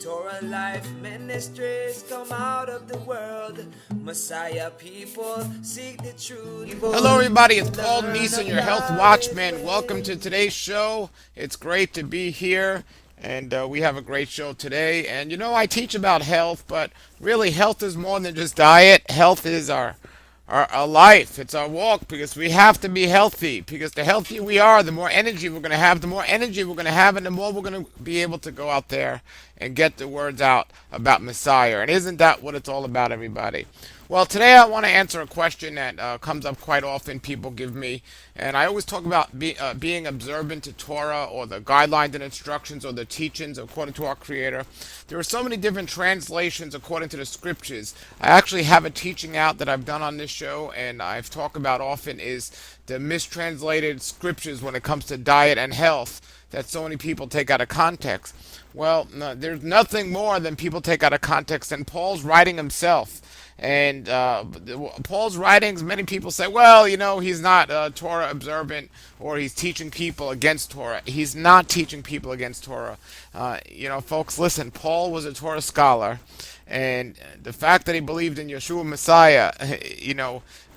Torah life ministries come out of the world. Messiah people seek the truth. Hello, everybody. It's Paul Neeson, your health watchman. Welcome to today's show. It's great to be here, and we have a great show today. And I teach about health, but really, health is more than just diet. Health is our life. It's our walk because we have to be healthy. Because the healthier we are, the more energy we're going to have. The more energy we're going to have, and the more we're going to be able to go out there and get the words out about Messiah. And isn't that what it's all about, everybody? Well, today I want to answer a question that comes up quite often. People give me, and I always talk about being observant to Torah or the guidelines and instructions or the teachings according to our Creator. There are so many different translations according to the scriptures. I actually have a teaching out that I've done on this show, and I've talked about often is the mistranslated scriptures when it comes to diet and health that so many people take out of context. Well, no, there's nothing more than people take out of context than Paul's writing himself. And Paul's writings, many people say, well, he's not Torah observant or he's teaching people against Torah. He's not teaching people against Torah. Folks, listen, Paul was a Torah scholar. And the fact that he believed in Yeshua Messiah,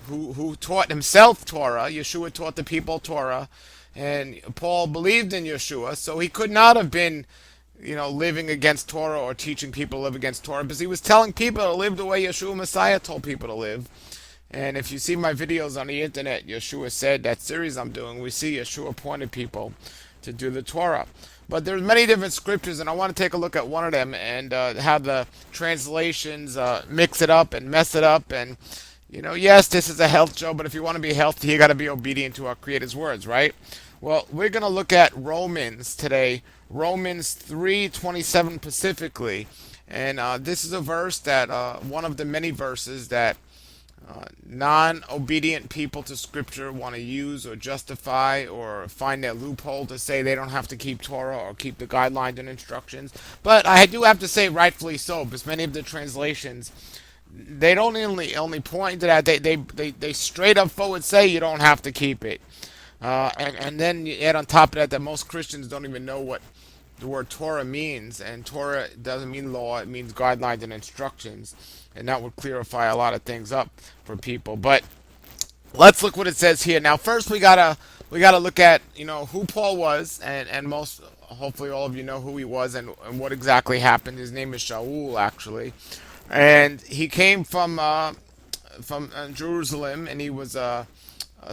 who taught himself Torah, Yeshua taught the people Torah, and Paul believed in Yeshua, so he could not have been living against Torah or teaching people to live against Torah because he was telling people to live the way Yeshua Messiah told people to live. And if you see my videos on the internet, Yeshua said, that series I'm doing, we see Yeshua pointed people to do the Torah. But there's many different scriptures, and I want to take a look at one of them and how the translations mix it up and mess it up. And, yes, this is a health show, but if you want to be healthy, you got to be obedient to our Creator's words, right? Well, we're going to look at Romans today, Romans 3:27 specifically. And this is a verse that, one of the many verses that non-obedient people to Scripture want to use or justify or find their loophole to say they don't have to keep Torah or keep the guidelines and instructions. But I do have to say rightfully so, because many of the translations, they don't only point to that, they straight up forward say you don't have to keep it. And then you add on top of that most Christians don't even know what the word Torah means, and Torah doesn't mean law, it means guidelines and instructions, and that would clarify a lot of things up for people. But let's look what it says here. Now, first we gotta look at who Paul was, and most hopefully all of you know who he was and what exactly happened. His name is Shaul, actually, and he came from Jerusalem, and he was a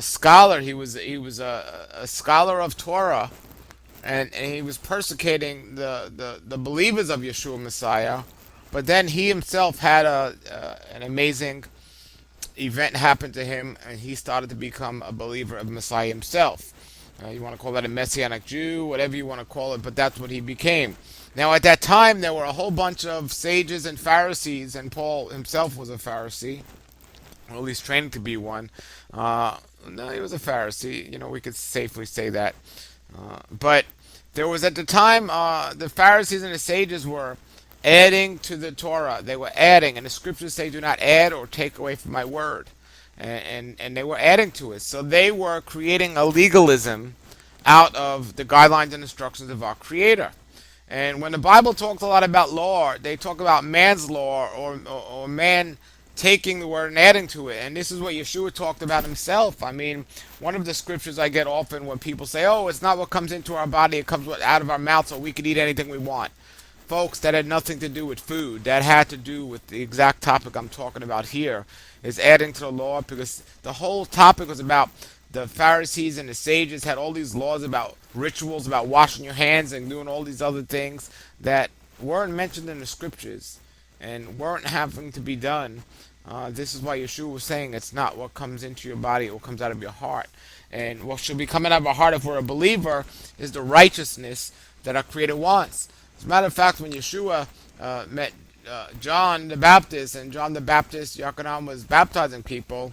scholar. He was a scholar of Torah, and he was persecuting the believers of Yeshua Messiah. But then he himself had an amazing event happen to him, and he started to become a believer of Messiah himself. You want to call that a Messianic Jew, whatever you want to call it, but that's what he became. Now, at that time, there were a whole bunch of sages and Pharisees, and Paul himself was a Pharisee, or at least training to be one. No, he was a Pharisee. We could safely say that. But there was at the time, the Pharisees and the sages were adding to the Torah. They were adding, and the scriptures say, "Do not add or take away from my word." And they were adding to it. So they were creating a legalism out of the guidelines and instructions of our Creator. And when the Bible talks a lot about law, they talk about man's law or man taking the word and adding to it. And this is what Yeshua talked about himself. I mean, one of the scriptures I get often when people say, oh, it's not what comes into our body, it comes out of our mouth so we could eat anything we want. Folks, that had nothing to do with food. That had to do with the exact topic I'm talking about here, is adding to the law, because the whole topic was about the Pharisees and the sages had all these laws about rituals, about washing your hands and doing all these other things that weren't mentioned in the scriptures and weren't having to be done. This is why Yeshua was saying it's not what comes into your body, it what comes out of your heart. And what should be coming out of our heart if we're a believer is the righteousness that our Creator wants. As a matter of fact, when Yeshua met John the Baptist, and John the Baptist, Yachanan, was baptizing people,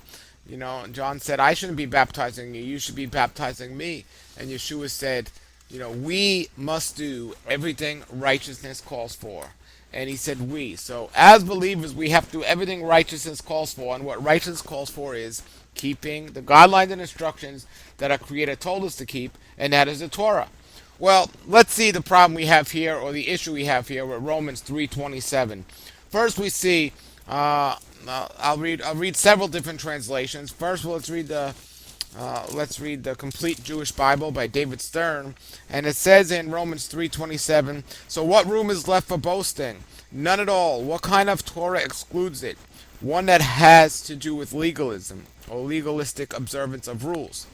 John said, I shouldn't be baptizing you, you should be baptizing me. And Yeshua said, we must do everything righteousness calls for. And he said we. So as believers, we have to do everything righteousness calls for. And what righteousness calls for is keeping the guidelines and instructions that our Creator told us to keep, and that is the Torah. Well, let's see the problem we have here, or the issue we have here with Romans 3:27. First, we see. I'll read several different translations. First, let's read the Complete Jewish Bible by David Stern, and it says in Romans 3:27. So, what room is left for boasting? None at all. What kind of Torah excludes it? One that has to do with legalism or legalistic observance of rules.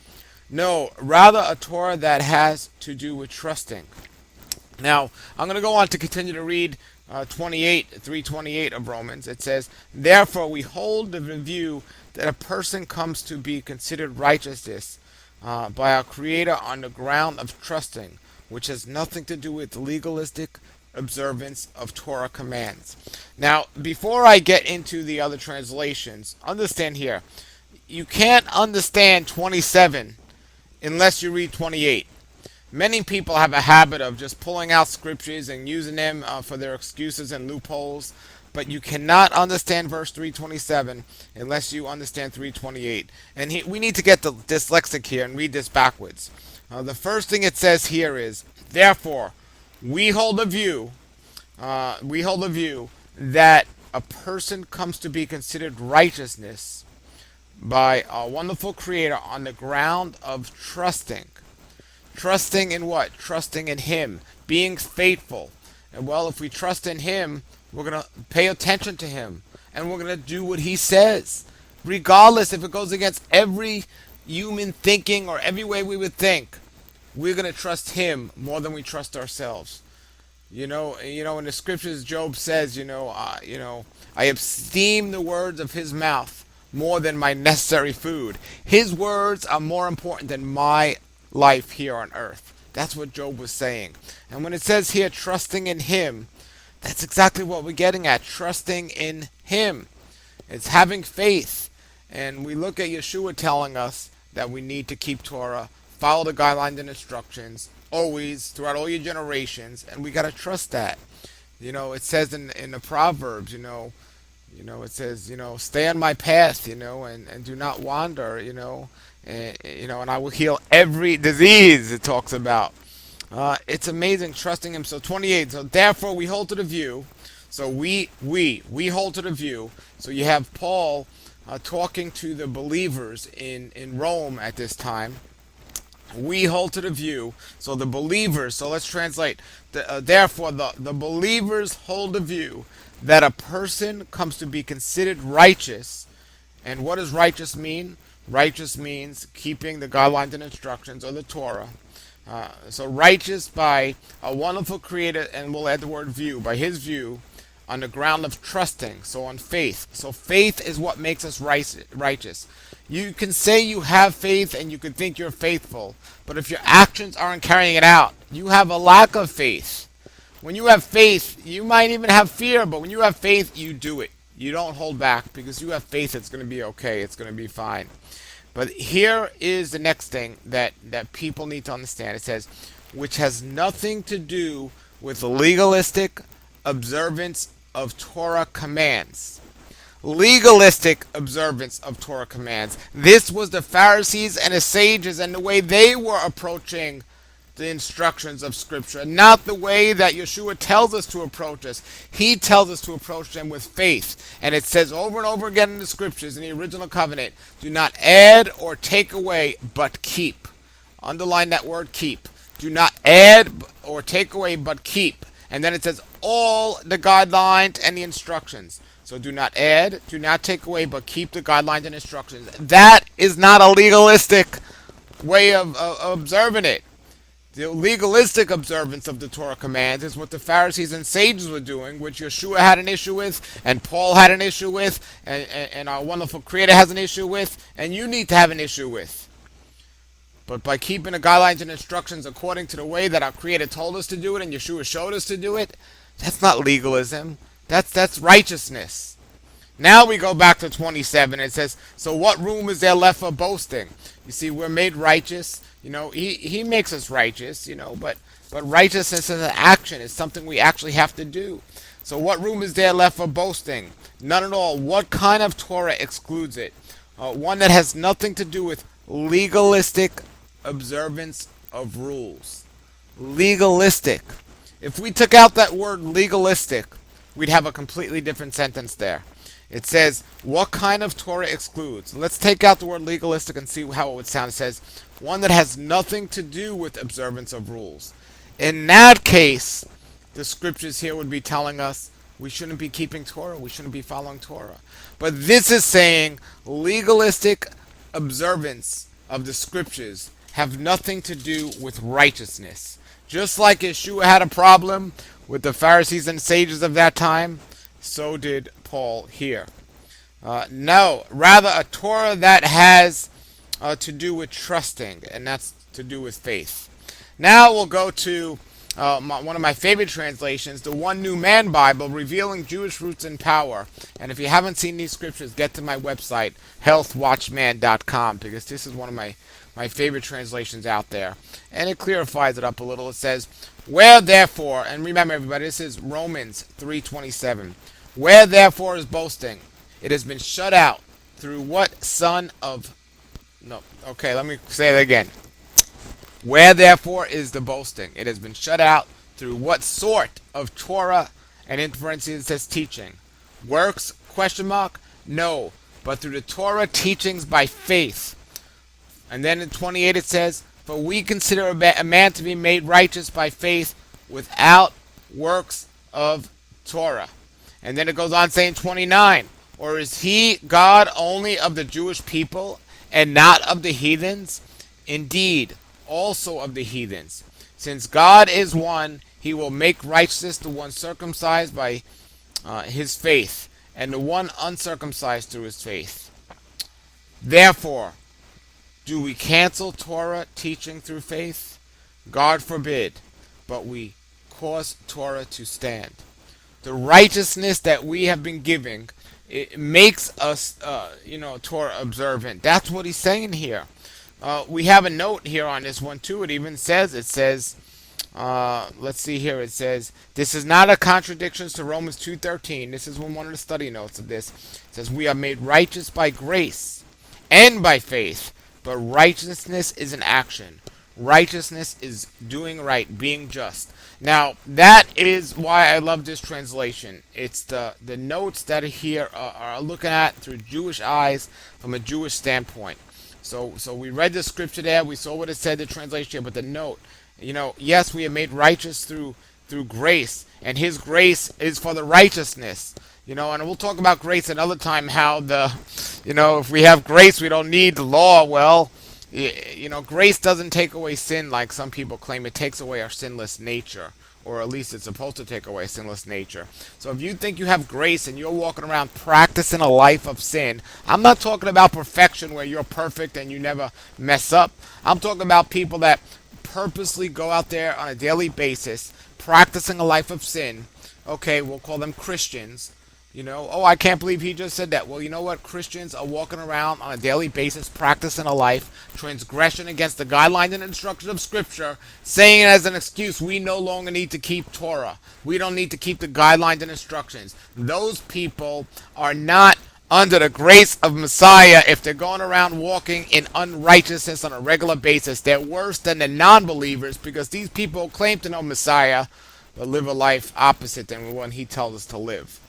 No, rather a Torah that has to do with trusting. Now, I'm going to go on to continue to read 328 of Romans. It says, therefore we hold the view that a person comes to be considered righteousness by our Creator on the ground of trusting, which has nothing to do with legalistic observance of Torah commands. Now, before I get into the other translations, understand here, you can't understand 27 unless you read 28. Many people have a habit of just pulling out scriptures and using them for their excuses and loopholes, but you cannot understand verse 327 unless you understand 328. And we need to get the dyslexic here and read this backwards. The first thing it says here is, therefore, we hold a view that a person comes to be considered righteousness by a wonderful Creator on the ground of trusting. Trusting in what? Trusting in Him. Being faithful. And well, if we trust in Him, we're going to pay attention to Him. And we're going to do what He says. Regardless if it goes against every human thinking or every way we would think. We're going to trust Him more than we trust ourselves. In the scriptures, Job says, I esteem the words of His mouth more than my necessary food. His words are more important than my life here on earth. That's what Job was saying. And when it says here, trusting in Him, that's exactly what we're getting at. Trusting in Him. It's having faith. And we look at Yeshua telling us that we need to keep Torah, follow the guidelines and instructions, always, throughout all your generations, and we got to trust that. It says in the Proverbs, it says, stay on my path, and do not wander, and I will heal every disease it talks about. It's amazing trusting Him. So 28. So therefore we hold to the view. So we hold to the view. So you have Paul talking to the believers in Rome at this time. We hold to the view. So the believers. So let's translate. Therefore the believers hold the view that a person comes to be considered righteous. And what does righteous mean? Righteous means keeping the guidelines and instructions of the Torah. So righteous by a wonderful Creator, and we'll add the word view, by His view, on the ground of trusting, so on faith. So faith is what makes us righteous. You can say you have faith and you can think you're faithful, but if your actions aren't carrying it out, you have a lack of faith. When you have faith, you might even have fear, but when you have faith, you do it. You don't hold back because you have faith it's going to be okay. It's going to be fine. But here is the next thing that people need to understand. It says, which has nothing to do with legalistic observance of Torah commands. Legalistic observance of Torah commands. This was the Pharisees and the sages and the way they were approaching the instructions of Scripture, not the way that Yeshua tells us to approach us. He tells us to approach them with faith. And it says over and over again in the Scriptures, in the original covenant, do not add or take away, but keep. Underline that word keep. Do not add or take away, but keep. And then it says all the guidelines and the instructions. So do not add, do not take away, but keep the guidelines and instructions. That is not a legalistic way of observing it. The legalistic observance of the Torah commands is what the Pharisees and sages were doing, which Yeshua had an issue with, and Paul had an issue with, and our wonderful Creator has an issue with, and you need to have an issue with. But by keeping the guidelines and instructions according to the way that our Creator told us to do it, and Yeshua showed us to do it, that's not legalism. That's righteousness. Now we go back to 27. It says, so what room is there left for boasting? You see, we're made righteous. He makes us righteous, but righteousness is an action. It's something we actually have to do. So what room is there left for boasting? None at all. What kind of Torah excludes it? One that has nothing to do with legalistic observance of rules. legalistic. If we took out that word legalistic, we'd have a completely different sentence there. It says, what kind of Torah excludes? Let's take out the word legalistic and see how it would sound. It says, one that has nothing to do with observance of rules. In that case, the scriptures here would be telling us we shouldn't be keeping Torah, we shouldn't be following Torah. But this is saying legalistic observance of the scriptures have nothing to do with righteousness. Just like Yeshua had a problem with the Pharisees and sages of that time, so did Paul here. No, rather a Torah that has to do with trusting, and that's to do with faith. Now we'll go to one of my favorite translations, the One New Man Bible, Revealing Jewish Roots and Power. And if you haven't seen these scriptures, get to my website, healthwatchman.com, because this is one of my favorite translations out there. And it clarifies it up a little. It says, where therefore, and remember everybody, this is Romans 3:27. Where therefore is boasting? It has been shut out through what son of... No, okay, let me say that again. Where therefore is the boasting? It has been shut out through what sort of Torah, and in parentheses it says teaching. Works, question mark? No, but through the Torah teachings by faith. And then in 28 it says, for we consider a man to be made righteous by faith without works of Torah. And then it goes on saying 29, or is he God only of the Jewish people and not of the heathens? Indeed, also of the heathens. Since God is one, he will make righteous the one circumcised by his faith, and the one uncircumcised through his faith. Therefore, do we cancel Torah teaching through faith? God forbid, but we cause Torah to stand. The righteousness that we have been giving, it makes us, Torah observant. That's what he's saying here. We have a note here on this one too. It even says, let's see here. It says, this is not a contradiction to Romans 2:13. This is one of the study notes of this. It says, we are made righteous by grace and by faith, but righteousness is an action. Righteousness is doing right, being just. Now, that is why I love this translation. It's the notes that are here are looking at through Jewish eyes from a Jewish standpoint. So we read the scripture there, we saw what it said, the translation here, but the note, yes, we are made righteous through grace, and his grace is for the righteousness. And we'll talk about grace another time, how if we have grace, we don't need the law. Well, grace doesn't take away sin like some people claim. It takes away our sinless nature, or at least it's supposed to take away sinless nature. So if you think you have grace and you're walking around practicing a life of sin, I'm not talking about perfection where you're perfect and you never mess up. I'm talking about people that purposely go out there on a daily basis practicing a life of sin. Okay, we'll call them Christians. I can't believe he just said that. Well, you know what? Christians are walking around on a daily basis, practicing a life, transgression against the guidelines and instructions of Scripture, saying as an excuse, we no longer need to keep Torah. We don't need to keep the guidelines and instructions. Those people are not under the grace of Messiah if they're going around walking in unrighteousness on a regular basis. They're worse than the non-believers, because these people claim to know Messiah, but live a life opposite than the one he tells us to live.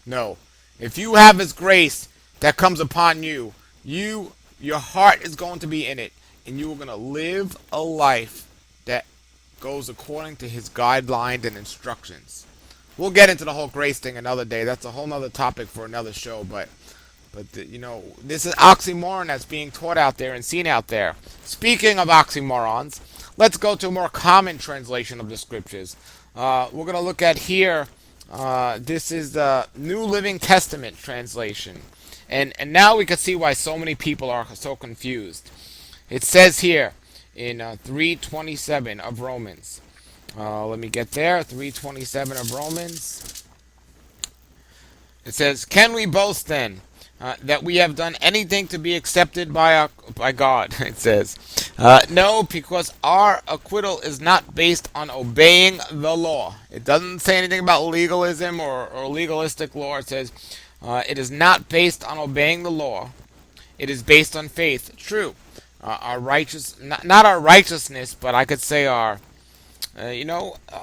No. If you have his grace that comes upon you, your heart is going to be in it, and you are going to live a life that goes according to his guidelines and instructions. We'll get into the whole grace thing another day. That's a whole other topic for another show, but this is oxymoron that's being taught out there and seen out there. Speaking of oxymorons, let's go to a more common translation of the scriptures. We're going to look at here. This is the New Living Testament translation. And now we can see why so many people are so confused. It says here in 3:27 of Romans. Let me get there. 3:27 of Romans. It says, can we boast then that we have done anything to be accepted by God? It says, no, because our acquittal is not based on obeying the law. It doesn't say anything about legalism or legalistic law. It says it is not based on obeying the law. It is based on faith. True. Our not our righteousness, but I could say our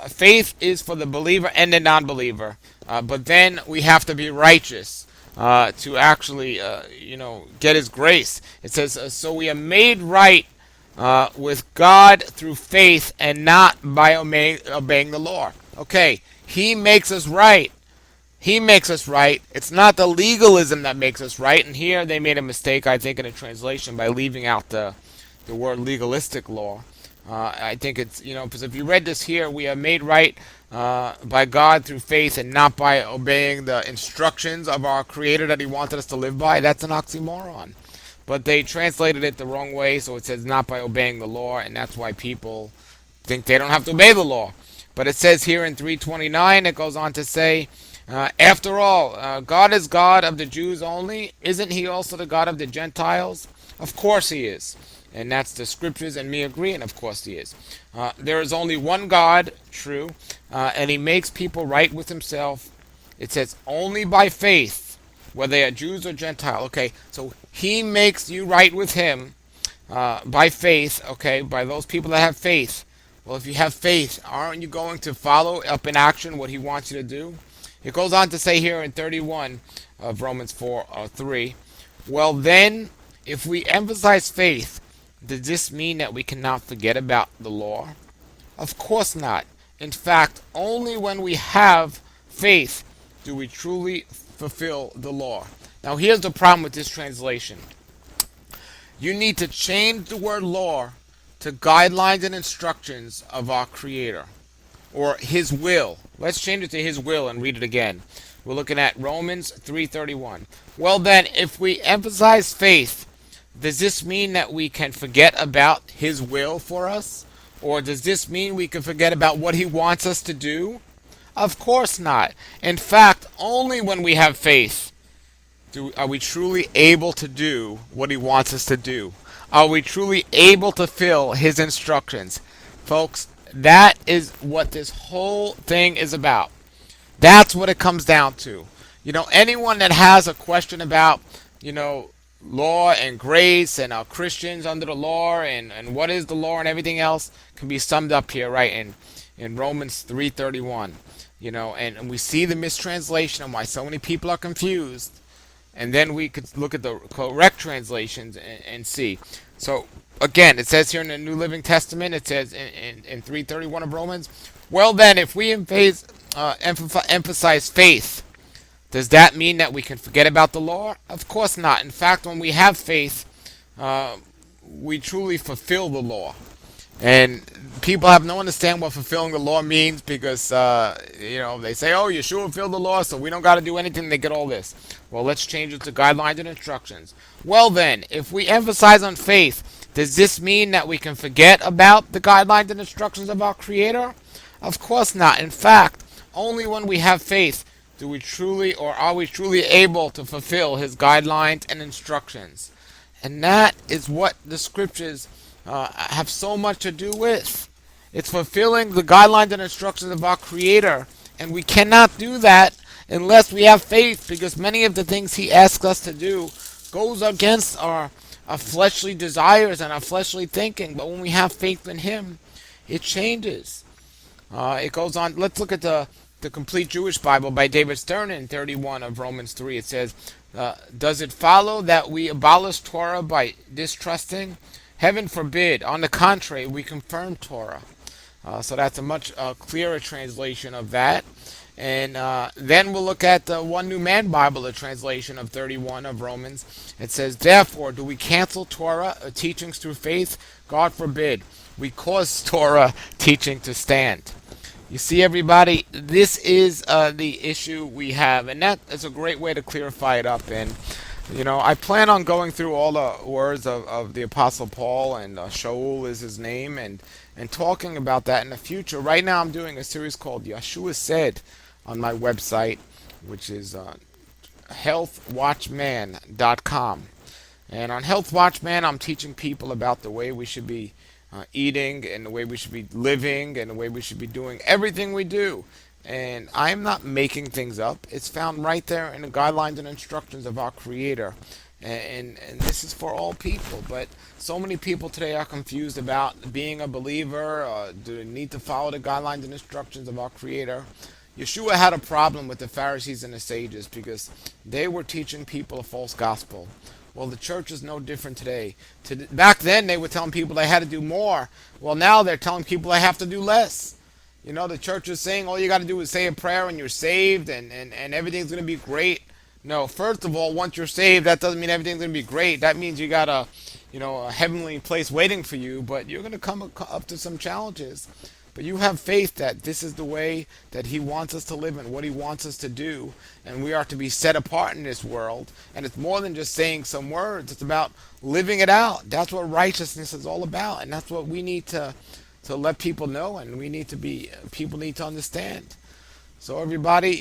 Faith is for the believer and the non-believer, but then we have to be righteous to actually, get His grace. It says, "So we are made right with God through faith, and not by obeying the law." Okay, He makes us right. He makes us right. It's not the legalism that makes us right. And here they made a mistake, I think, in a translation by leaving out the word legalistic law. I think it's, because if you read this here, we are made right by God through faith and not by obeying the instructions of our Creator that He wanted us to live by. That's an oxymoron. But they translated it the wrong way, so it says not by obeying the law, and that's why people think they don't have to obey the law. But it says here in 329, it goes on to say, after all, God is God of the Jews only. Isn't He also the God of the Gentiles? Of course He is. And that's the scriptures and me agreeing, of course He is. There is only one God, true, and He makes people right with Himself. It says only by faith, whether they are Jews or Gentile. Okay, so He makes you right with Him by faith, okay, by those people that have faith. Well, if you have faith, aren't you going to follow up in action what He wants you to do? It goes on to say here in 31 of Romans 4:3, well then, if we emphasize faith, does this mean that we cannot forget about the law? Of course not. In fact, only when we have faith do we truly fulfill the law. Now here's the problem with this translation. You need to change the word law to guidelines and instructions of our Creator, or His will. Let's change it to His will and read it again. We're looking at Romans 3:31. Well then, if we emphasize faith, does this mean that we can forget about His will for us? Or does this mean we can forget about what He wants us to do? Of course not. In fact, only when we have faith are we truly able to do what He wants us to do. Are we truly able to fulfill His instructions? Folks, that is what this whole thing is about. That's what it comes down to. Anyone that has a question about, law and grace and are Christians under the law and what is the law and everything else can be summed up here, right, in Romans 3:31. And we see the mistranslation and why so many people are confused. And then we could look at the correct translations and see. So, again, it says here in the New Living Testament, it says in 3:31 of Romans, well then, if we emphasize faith, does that mean that we can forget about the law? Of course not. In fact, when we have faith, we truly fulfill the law. And people have no understand what fulfilling the law means because, they say, oh, Yeshua fulfilled the law, so we don't got to do anything to get all this. Well, let's change it to guidelines and instructions. Well then, if we emphasize on faith, does this mean that we can forget about the guidelines and instructions of our Creator? Of course not. In fact, only when we have faith do we truly, or are we truly able to fulfill His guidelines and instructions. And that is what the scriptures have so much to do with. It's fulfilling the guidelines and instructions of our Creator. And we cannot do that unless we have faith, because many of the things He asks us to do goes against our fleshly desires and our fleshly thinking. But when we have faith in Him, it changes. It goes on. Let's look at the Complete Jewish Bible by David Stern in 31 of Romans 3. It says, does it follow that we abolish Torah by distrusting? Heaven forbid. On the contrary, we confirm Torah. So that's a much clearer translation of that. And then we'll look at the One New Man Bible, a translation of 31 of Romans. It says, therefore, do we cancel Torah teachings through faith? God forbid. We cause Torah teaching to stand. You see, everybody, this is the issue we have, and that is a great way to clarify it up. And I plan on going through all the words of the Apostle Paul, and Shaul is his name, and talking about that in the future. Right now, I'm doing a series called Yeshua Said on my website, which is healthwatchman.com. And on Health Watchman, I'm teaching people about the way we should be eating and the way we should be living and the way we should be doing everything we do. And I'm not making things up. It's found right there in the guidelines and instructions of our Creator. and this is for all people. But so many people today are confused about being a believer. Do they need to follow the guidelines and instructions of our Creator? Yeshua had a problem with the Pharisees and the sages because they were teaching people a false gospel. Well, the church is no different today. Back then, they were telling people they had to do more. Well, now they're telling people they have to do less. You know, the church is saying all you got to do is say a prayer and you're saved and everything's going to be great. No, first of all, once you're saved, that doesn't mean everything's going to be great. That means you got a heavenly place waiting for you, but you're going to come up to some challenges. But you have faith that this is the way that He wants us to live and what He wants us to do, and we are to be set apart in this world. And it's more than just saying some words, it's about living it out. That's what righteousness is all about, and that's what we need to let people know, and people need to understand. So everybody,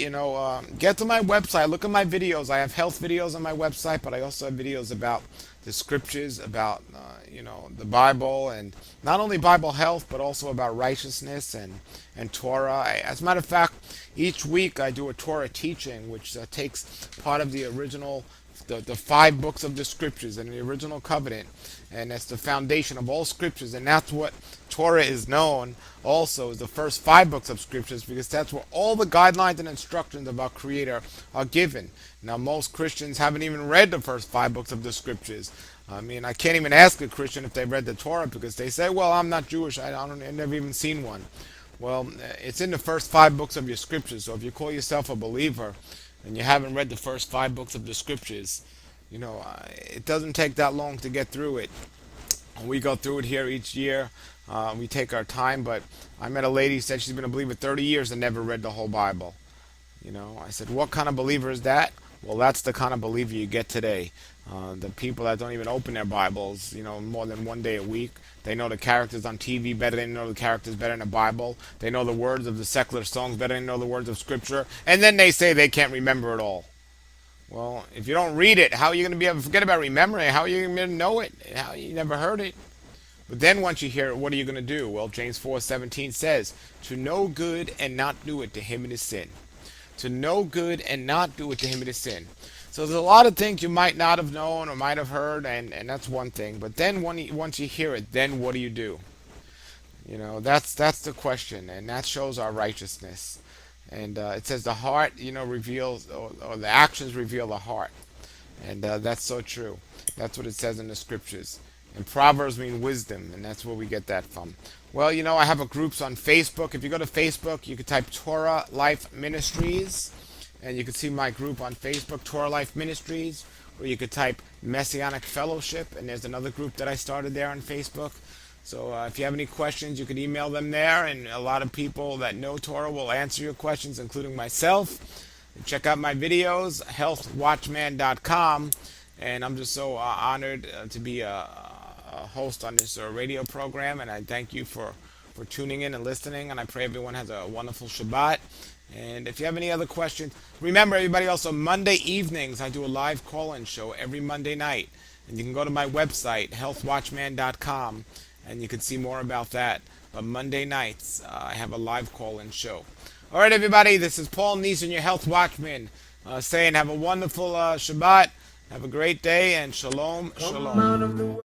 get to my website, look at my videos. I have health videos on my website, but I also have videos about the scriptures, about the Bible, and not only Bible health, but also about righteousness and Torah. As a matter of fact, each week I do a Torah teaching, which takes part of the original, the 5 books of the scriptures and the original covenant, and that's the foundation of all scriptures, and that's what Torah is known also as the first 5 books of scriptures, because that's where all the guidelines and instructions of our Creator are given. Now, most Christians haven't even read the first 5 books of the scriptures. I mean, I can't even ask a Christian if they read the Torah, because they say, well, I'm not Jewish, I've never even seen one. Well, it's in the first 5 books of your scriptures, so if you call yourself a believer and you haven't read the first 5 books of the scriptures, it doesn't take that long to get through it. We go through it here each year. We take our time, but I met a lady who said she's been a believer 30 years and never read the whole Bible. I said, what kind of believer is that? Well, that's the kind of believer you get today. The people that don't even open their Bibles, more than one day a week. They know the characters on TV better than they know the characters better in the Bible. They know the words of the secular songs better than they know the words of Scripture. And then they say they can't remember it all. Well, if you don't read it, how are you going to be able to forget about remembering it? How are you going to know it? How you never heard it? But then once you hear it, what are you going to do? Well, James 4:17 says, to know good and not do it, to him it is sin. To know good and not do it, to him it is sin. So there's a lot of things you might not have known or might have heard, and that's one thing. But then once you hear it, then what do you do? That's the question, and that shows our righteousness. And it says the heart, reveals, or the actions reveal the heart. And that's so true. That's what it says in the scriptures. And Proverbs mean wisdom, and that's where we get that from. Well, I have groups on Facebook. If you go to Facebook, you can type Torah Life Ministries, and you can see my group on Facebook, Torah Life Ministries, or you could type Messianic Fellowship, and there's another group that I started there on Facebook. So if you have any questions, you can email them there, and a lot of people that know Torah will answer your questions, including myself. Check out my videos, healthwatchman.com, and I'm just so honored to be a host on this radio program, and I thank you for tuning in and listening, and I pray everyone has a wonderful Shabbat. And if you have any other questions, remember everybody, also Monday evenings I do a live call-in show every Monday night, and you can go to my website, healthwatchman.com, and you can see more about that. But Monday nights I have a live call-in show. All right, everybody, this is Paul Neeson, your Health Watchman, saying have a wonderful Shabbat, have a great day, and shalom, shalom.